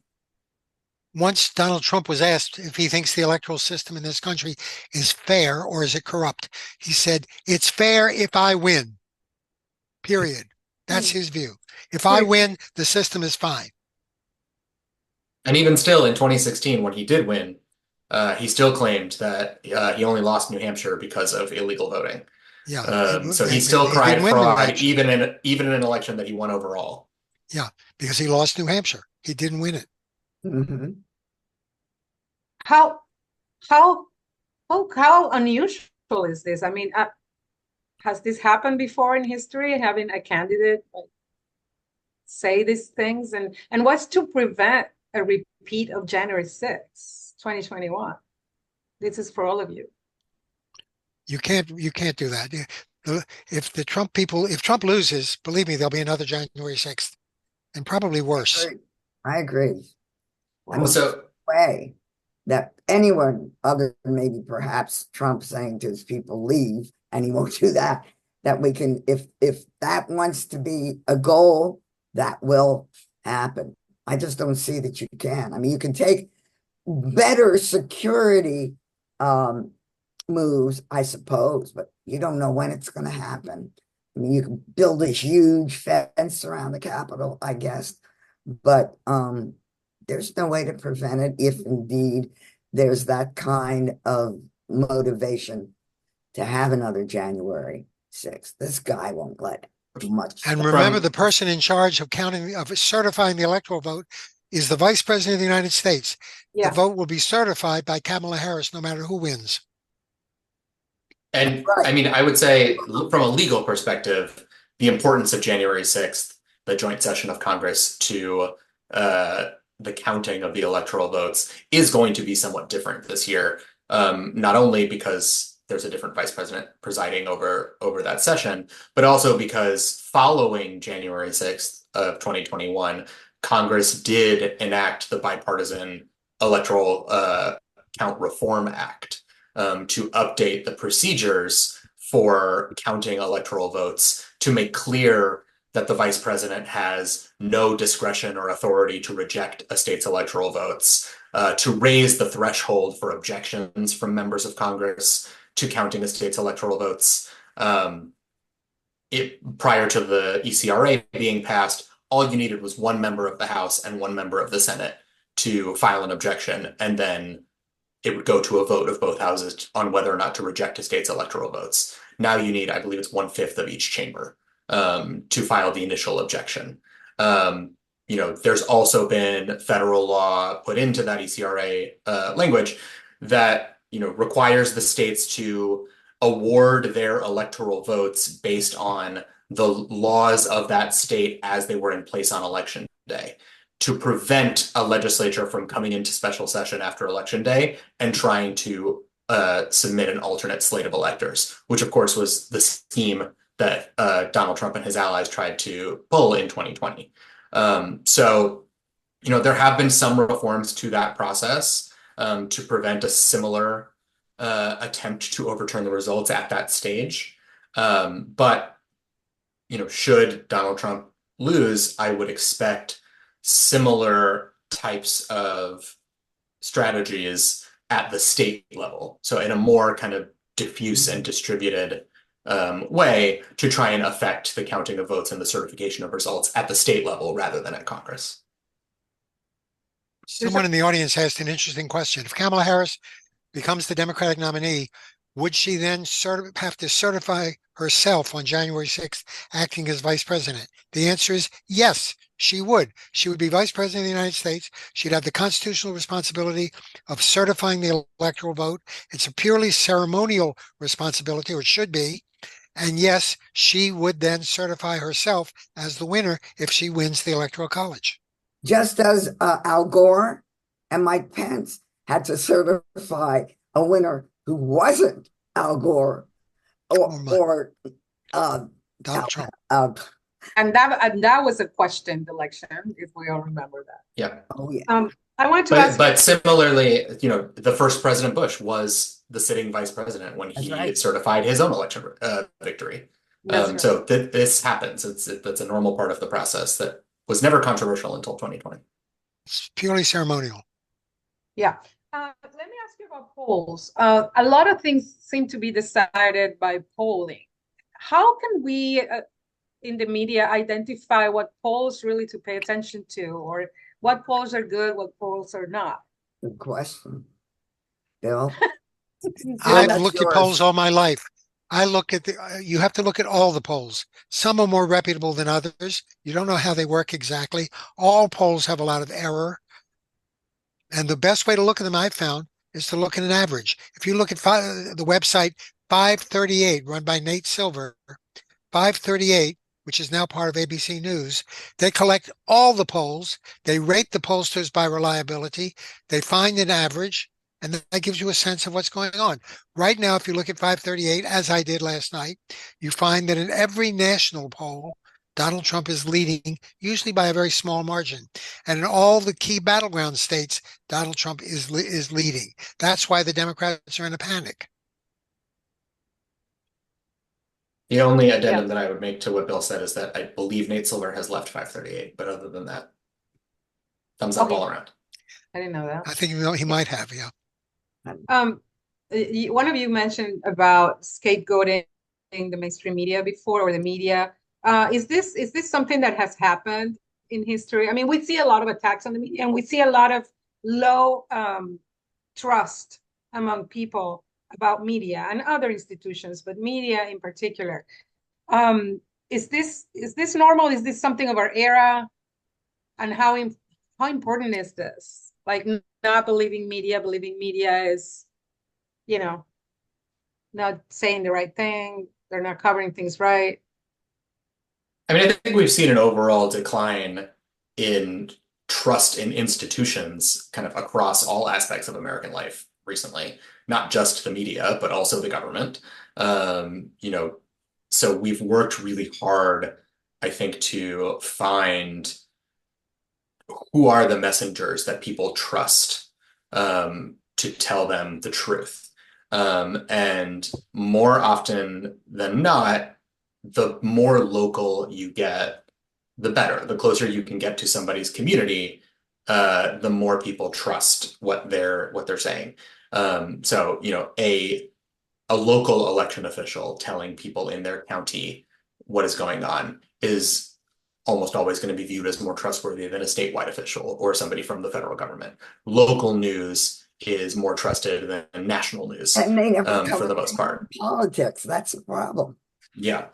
Once Donald Trump was asked if he thinks the electoral system in this country is fair or is it corrupt, he said, "It's fair if I win, period." That's his view. If I win, the system is fine. And even still, in 2016, when he did win, he still claimed that he only lost New Hampshire because of illegal voting. Yeah. So he still cried fraud, even in an election that he won overall. Yeah, because he lost New Hampshire. He didn't win it. Mhm. How unusual is this? I mean, has this happened before in history, having a candidate say these things? And what's to prevent a repeat of January 6th, 2021? This is for all of you. You can't do that. If Trump loses, believe me, there'll be another January 6th, and probably worse. I agree. I mean, So, way that anyone other than maybe perhaps Trump saying to his people, leave, and he won't do that, that we can, if that wants to be a goal, that will happen. I just don't see that you can. I mean, you can take better security moves, I suppose, but you don't know when it's going to happen. I mean, you can build a huge fence around the Capitol, I guess, but there's no way to prevent it if indeed there's that kind of motivation to have another January 6th. This guy won't let much. And remember, the person in charge of certifying the electoral vote is the Vice President of the United States. Yeah. The vote will be certified by Kamala Harris, no matter who wins. and I mean, I would say from a legal perspective, the importance of January 6th, the joint session of Congress, to the counting of the electoral votes is going to be somewhat different this year. Not only because there's a different vice president presiding over that session, but also because following January 6th of 2021, Congress did enact the bipartisan Electoral Count Reform Act, to update the procedures for counting electoral votes to make clear that the vice president has no discretion or authority to reject a state's electoral votes, to raise the threshold for objections from members of Congress to counting a state's electoral votes. Prior to the ECRA being passed, all you needed was one member of the House and one member of the Senate to file an objection, and then it would go to a vote of both houses on whether or not to reject a state's electoral votes. Now you need, I believe it's 1/5 of each chamber to file the initial objection. There's also been federal law put into that ECRA language that requires the states to award their electoral votes based on the laws of that state as they were in place on election day, to prevent a legislature from coming into special session after election day and trying to submit an alternate slate of electors, which of course was the scheme that Donald Trump and his allies tried to pull in 2020. So, there have been some reforms to that process to prevent a similar attempt to overturn the results at that stage. But, should Donald Trump lose, I would expect similar types of strategies at the state level. So in a more kind of diffuse and distributed way to try and affect the counting of votes and the certification of results at the state level rather than at Congress. Someone in the audience asked an interesting question. If Kamala Harris becomes the Democratic nominee, would she then have to certify herself on January 6th, acting as vice president? The answer is yes, she would. She would be vice president of the United States. She'd have the constitutional responsibility of certifying the electoral vote. It's a purely ceremonial responsibility, or it should be. And yes, she would then certify herself as the winner if she wins the Electoral College. Just as Al Gore and Mike Pence had to certify a winner who wasn't Al Gore or Donald Trump. And that was a questioned election, if we all remember that. Yeah. Oh yeah. I wanted to ask. But similarly, the first President Bush was the sitting vice president when he certified his own election victory. So this happens. That's a normal part of the process that was never controversial until 2020. It's purely ceremonial. Yeah. Let me ask you about polls. A lot of things seem to be decided by polling. How can we, in the media, identify what polls really to pay attention to, or what polls are good, what polls are not? Good question, Bill. I've looked at polls all my life. You have to look at all the polls. Some are more reputable than others. You don't know how they work exactly. All polls have a lot of error. And the best way to look at them, I've found, is to look at an average. If you look at the website 538, run by Nate Silver, 538, which is now part of ABC News, they collect all the polls. They rate the pollsters by reliability. They find an average, and that gives you a sense of what's going on. Right now, if you look at 538, as I did last night, you find that in every national poll, Donald Trump is leading, usually by a very small margin. And in all the key battleground states, Donald Trump is leading. That's why the Democrats are in a panic. The only addendum that I would make to what Bill said is that I believe Nate Silver has left 538, but other than that, thumbs up all around. I didn't know that. I think he might have, yeah. One of you mentioned about scapegoating the mainstream media before, or the media. Is this something that has happened in history? I mean, we see a lot of attacks on the media, and we see a lot of low trust among people about media and other institutions, but media in particular. Is this normal? Is this something of our era? And how important is this? Like, not believing media is, not saying the right thing. They're not covering things right. I mean, I think we've seen an overall decline in trust in institutions kind of across all aspects of American life recently, not just the media, but also the government. So we've worked really hard, I think, to find who are the messengers that people trust to tell them the truth. And more often than not, the more local you get, the better. The closer you can get to somebody's community, the more people trust what they're saying. So, a local election official telling people in their county what is going on is almost always going to be viewed as more trustworthy than a statewide official or somebody from the federal government. Local news is more trusted than national news, and they never for the most part. Politics, that's the problem. Yeah.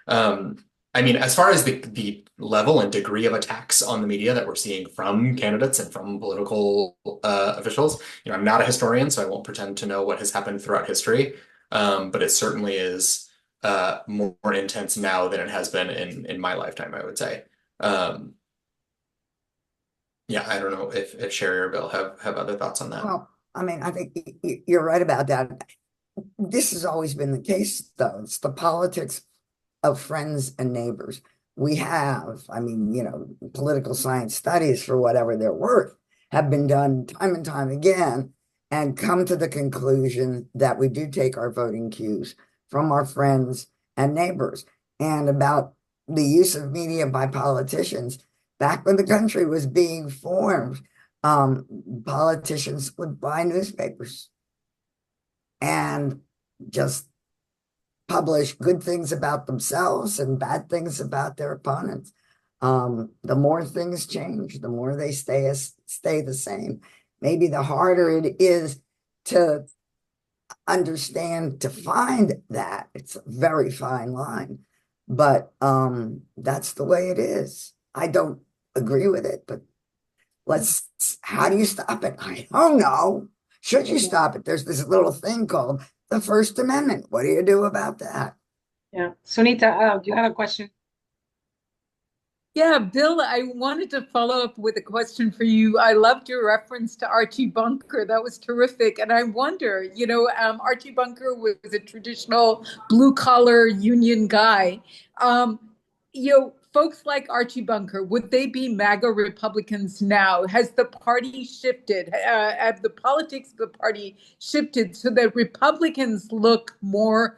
I mean, as far as the level and degree of attacks on the media that we're seeing from candidates and from political officials, I'm not a historian, so I won't pretend to know what has happened throughout history. But it certainly is more intense now than it has been in my lifetime, I would say. Yeah, I don't know if Sherry or Bill have other thoughts on that. Well, I mean, I think you're right about that. This has always been the case, though. It's the politics of friends and neighbors. We have, I mean, you know, political science studies, for whatever they're worth, have been done time and time again and come to the conclusion that we do take our voting cues from our friends and neighbors. And about the use of media by politicians, back when the country was being formed, politicians would buy newspapers and just publish good things about themselves and bad things about their opponents. The more things change, the more they stay the same. Maybe the harder it is to understand, to find that. It's a very fine line, but that's the way it is. I don't agree with it, but how do you stop it? I don't know. Should you stop it? There's this little thing called the First Amendment. What do you do about that? Yeah. Sunita, do you have a question? Yeah, Bill, I wanted to follow up with a question for you. I loved your reference to Archie Bunker. That was terrific. And I wonder, you know, Archie Bunker was a traditional blue collar union guy. You know, folks like Archie Bunker, would they be MAGA Republicans now? Has the party shifted? Have the politics of the party shifted so that Republicans look more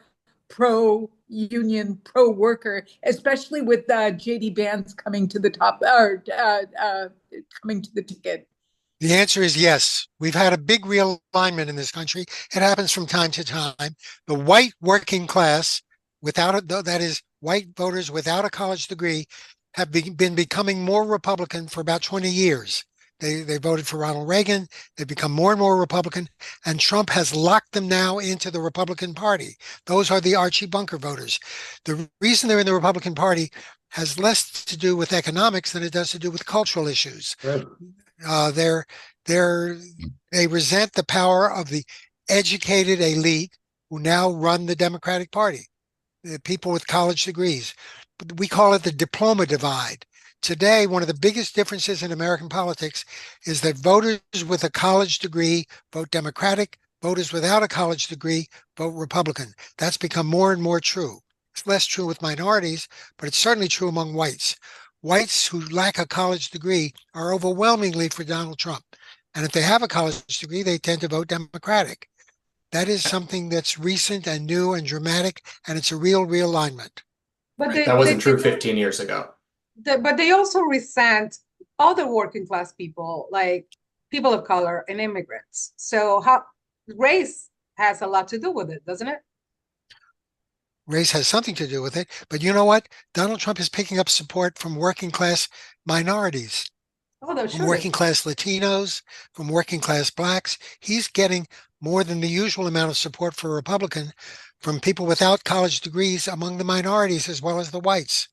pro-union, pro-worker, especially with J.D. Vance coming to the top, or coming to the ticket? The answer is yes. We've had a big realignment in this country. It happens from time to time. The white working class, that is, white voters without a college degree, have been becoming more Republican for about 20 years. They voted for Ronald Reagan. They've become more and more Republican, and Trump has locked them now into the Republican Party. Those are the Archie Bunker voters. The reason they're in the Republican Party has less to do with economics than it does to do with cultural issues. Right. They resent the power of the educated elite who now run the Democratic Party, the people with college degrees. We call it the diploma divide. Today, one of the biggest differences in American politics is that voters with a college degree vote Democratic, voters without a college degree vote Republican. That's become more and more true. It's less true with minorities, but it's certainly true among whites. Whites who lack a college degree are overwhelmingly for Donald Trump. And if they have a college degree, they tend to vote Democratic. That is something that's recent and new and dramatic, and it's a real realignment. But that wasn't true 15 years ago. But they also resent other working class people, like people of color and immigrants. So race has a lot to do with it, doesn't it? Race has something to do with it. But you know what? Donald Trump is picking up support from working class minorities, from working class Latinos, from working class Blacks. He's getting more than the usual amount of support for a Republican from people without college degrees among the minorities as well as the whites.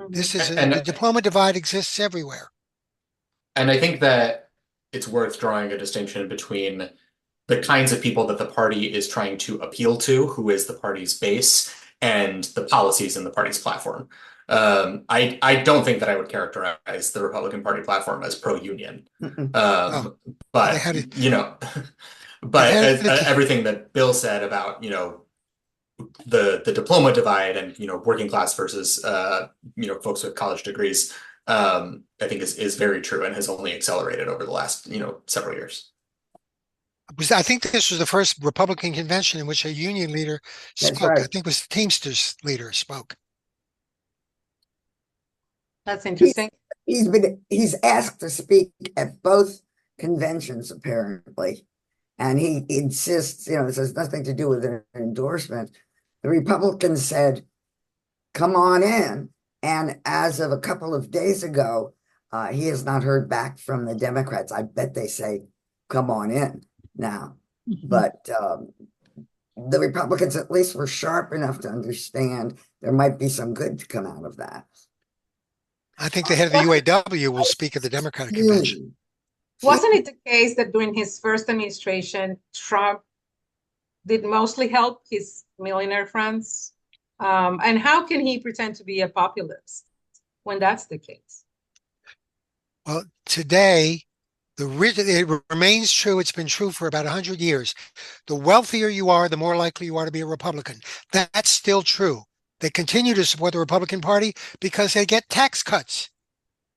This is the diploma divide exists everywhere. And I think that it's worth drawing a distinction between the kinds of people that the party is trying to appeal to, who is the party's base, and the policies in the party's platform. I don't think that I would characterize the Republican Party platform as pro-union. But, you know, but everything that Bill said about, you know, the diploma divide and, you know, working class versus, you know, folks with college degrees, I think is very true and has only accelerated over the last, you know, several years. I think this was the first Republican convention in which a union leader spoke. Right. I think it was the Teamsters leader spoke. That's interesting. He's asked to speak at both conventions, apparently. And he insists, you know, this has nothing to do with an endorsement. The Republicans said, come on in. And as of a couple of days ago, he has not heard back from the Democrats. I bet they say, come on in now. But the Republicans at least were sharp enough to understand there might be some good to come out of that. I think the head of the UAW will speak at the Democratic convention. Wasn't it the case that during his first administration, Trump did mostly help his millionaire friends? And how can he pretend to be a populist when that's the case? Well, today, it remains true. It's been true for about 100 years. The wealthier you are, the more likely you are to be a Republican. That's still true. They continue to support the Republican Party because they get tax cuts.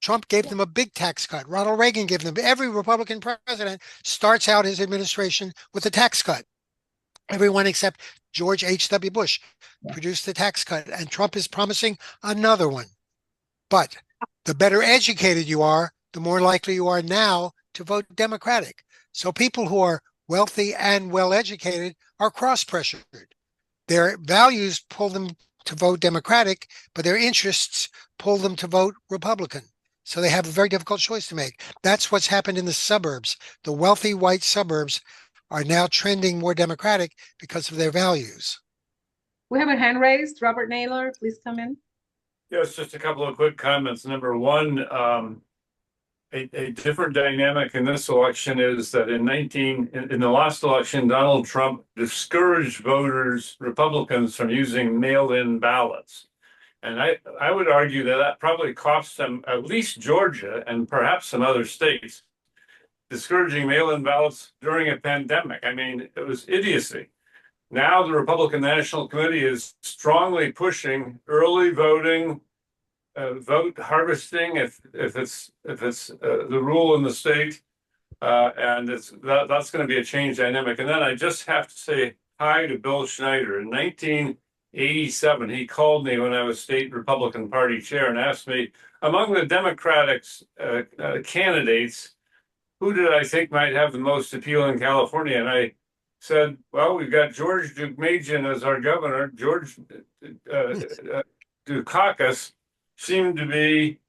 Trump gave them a big tax cut. Ronald Reagan gave them. Every Republican president starts out his administration with a tax cut. Everyone except George H.W. Bush produced the tax cut, and Trump is promising another one. But the better educated you are, the more likely you are now to vote Democratic. So people who are wealthy and well-educated are cross-pressured. Their values pull them to vote Democratic, but their interests pull them to vote Republican. So they have a very difficult choice to make. That's what's happened in the suburbs. The wealthy white suburbs are now trending more Democratic because of their values. We have a hand raised. Robert Naylor, please come in. Yes, just a couple of quick comments. Number one, a different dynamic in this election is that in the last election, Donald Trump discouraged voters, Republicans, from using mail-in ballots. And I would argue that that probably cost them, at least Georgia and perhaps some other states, discouraging mail-in ballots during a pandemic. I mean, it was idiocy. Now the Republican National Committee is strongly pushing early voting, vote harvesting, if it's the rule in the state, and that's going to be a change dynamic. And then I just have to say hi to Bill Schneider. In 1987, he called me when I was state Republican Party chair and asked me, among the Democrats candidates, who did I think might have the most appeal in California? And I said, well, we've got George Deukmejian as our governor. George Dukakis seemed to be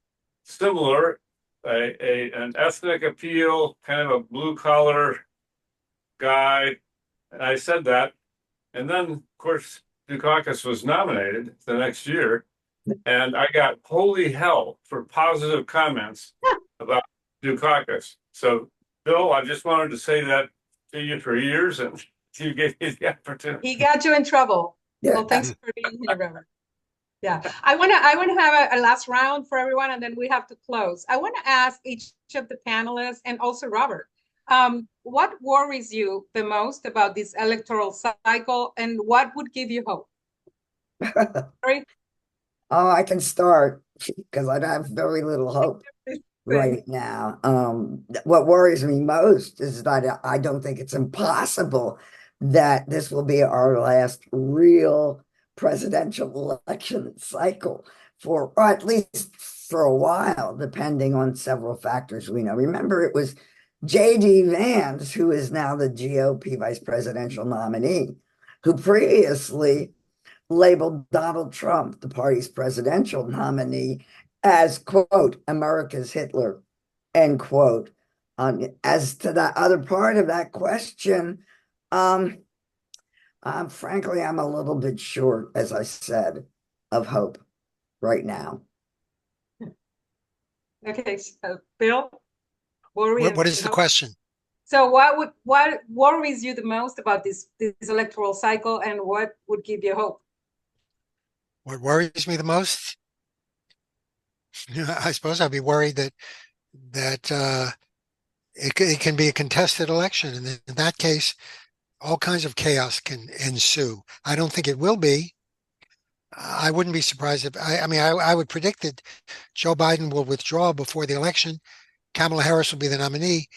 similar, an ethnic appeal, kind of a blue-collar guy. And I said that. And then, of course, Dukakis was nominated the next year. And I got holy hell for positive comments about Dukakis. So, Bill, I just wanted to say that to you for years, and you gave me the opportunity. He got you in trouble. Yeah. Well, thanks for being here, Robert. Yeah, I want to have a last round for everyone, and then we have to close. I want to ask each of the panelists and also Robert, what worries you the most about this electoral cycle, and what would give you hope? Sorry? Oh, I can start because I have very little hope right now. What worries me most is that I don't think it's impossible that this will be our last real presidential election cycle or at least for a while, depending on several factors we know. Remember, it was J.D. Vance, who is now the GOP vice presidential nominee, who previously labeled Donald Trump, the party's presidential nominee, as, quote, America's Hitler, end quote. As to the other part of that question, frankly, I'm a little bit short, as I said, of hope right now. Okay, so Bill, What is the question? So what worries you the most about this electoral cycle, and what would give you hope? What worries me the most? I suppose I'd be worried that it can be a contested election, and in that case, all kinds of chaos can ensue. I don't think it will be. I wouldn't be surprised if I would predict that Joe Biden will withdraw before the election. Kamala Harris will be the nominee.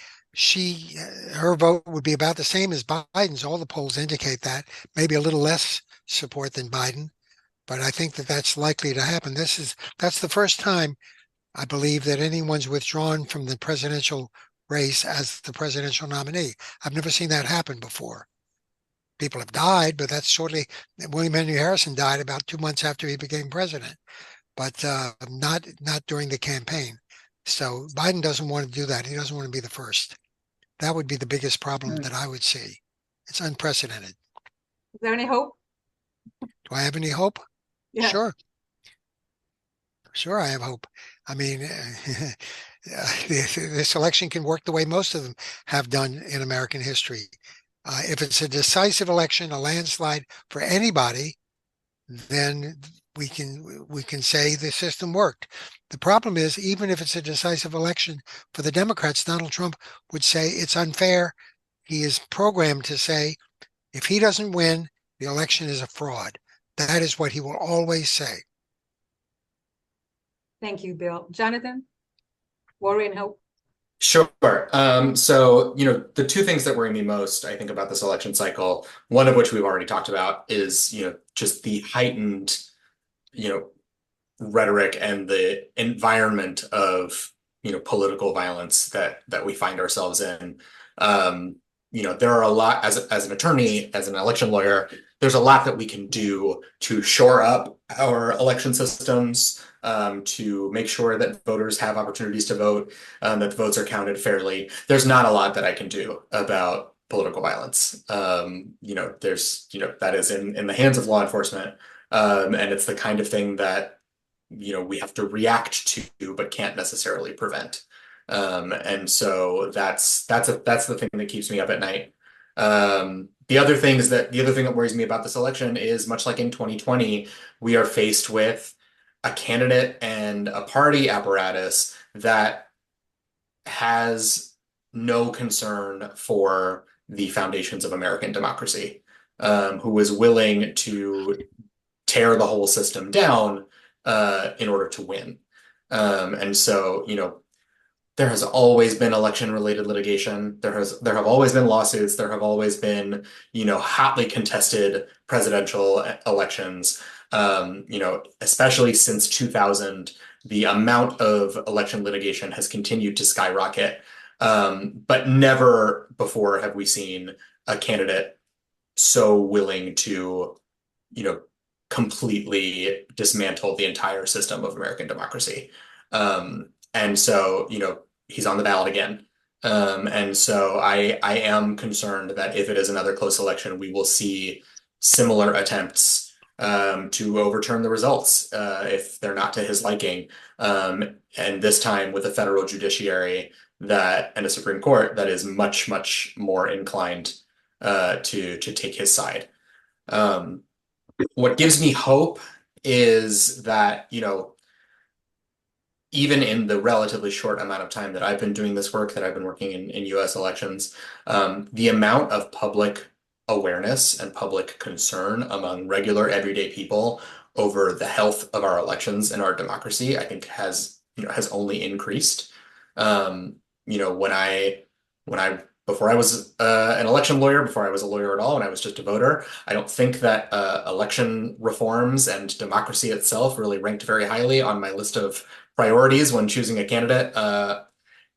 Her vote would be about the same as Biden's. All the polls indicate that, maybe a little less support than Biden, but I think that that's likely to happen. That's the first time, I believe, that anyone's withdrawn from the presidential race as the presidential nominee. I've never seen that happen before. People have died, but that's shortly. William Henry Harrison died about 2 months after he became president, but not during the campaign. So Biden doesn't want to do that. He doesn't want to be the first. That would be the biggest problem that I would see. It's unprecedented. Is there any hope? Do I have any hope? Yeah. Sure, I have hope. I mean, this election can work the way most of them have done in American history. If it's a decisive election, a landslide for anybody, then we can say the system worked. The problem is, even if it's a decisive election for the Democrats, Donald Trump would say it's unfair. He is programmed to say, if he doesn't win, the election is a fraud. That is what he will always say. Thank you, Bill. Jonathan, worry and hope. Sure. So, the two things that worry me most, I think, about this election cycle, one of which we've already talked about, is, just the heightened, rhetoric and the environment of, political violence that we find ourselves in. There are a lot, as an attorney, as an election lawyer, there's a lot that we can do to shore up our election systems, to make sure that voters have opportunities to vote, that the votes are counted fairly. There's not a lot that I can do about political violence. That is in the hands of law enforcement. And it's the kind of thing that, we have to react to, but can't necessarily prevent. And so that's the thing that keeps me up at night. The other thing that worries me about this election is, much like in 2020, we are faced with a candidate and a party apparatus that has no concern for the foundations of American democracy, who is willing to tear the whole system down in order to win. And so, there has always been election-related litigation. There have always been lawsuits. There have always been, hotly contested presidential elections. Especially since 2000, the amount of election litigation has continued to skyrocket. But never before have we seen a candidate so willing to, completely dismantle the entire system of American democracy. And so, he's on the ballot again. And so I am concerned that if it is another close election, we will see similar attempts to overturn the results if they're not to his liking. And this time with a federal judiciary and a Supreme Court that is much, much more inclined to take his side. What gives me hope is that, even in the relatively short amount of time that I've been doing this work, that I've been working in US elections, the amount of public awareness and public concern among regular everyday people over the health of our elections and our democracy, I think has only increased. Before I was an election lawyer, before I was a lawyer at all, when I was just a voter, I don't think that election reforms and democracy itself really ranked very highly on my list of priorities when choosing a candidate.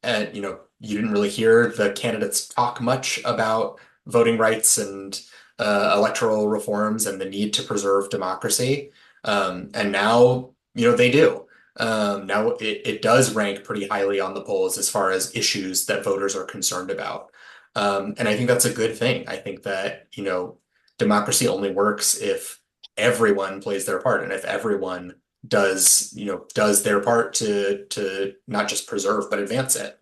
And you didn't really hear the candidates talk much about voting rights and electoral reforms and the need to preserve democracy. And now, they do. Now it does rank pretty highly on the polls as far as issues that voters are concerned about. And I think that's a good thing. I think that, democracy only works if everyone plays their part and if everyone does their part to not just preserve, but advance it.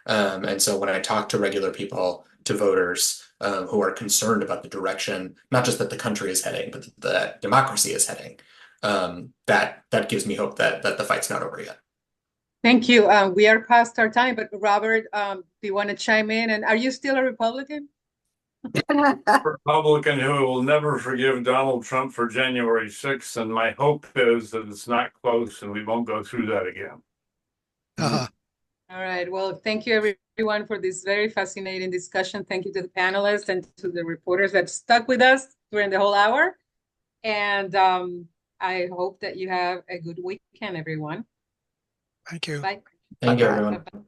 And so when I talk to regular people, to voters who are concerned about the direction, not just that the country is heading, but that democracy is heading, that gives me hope that the fight's not over yet. Thank you. We are past our time, but Robert, do you want to chime in? And are you still a Republican? Republican who will never forgive Donald Trump for January 6th. And my hope is that it's not close and we won't go through that again. Uh-huh. All right. Well, thank you, everyone, for this very fascinating discussion. Thank you to the panelists and to the reporters that stuck with us during the whole hour. And I hope that you have a good weekend, everyone. Thank you. Bye. Thank you, everyone. Bye-bye.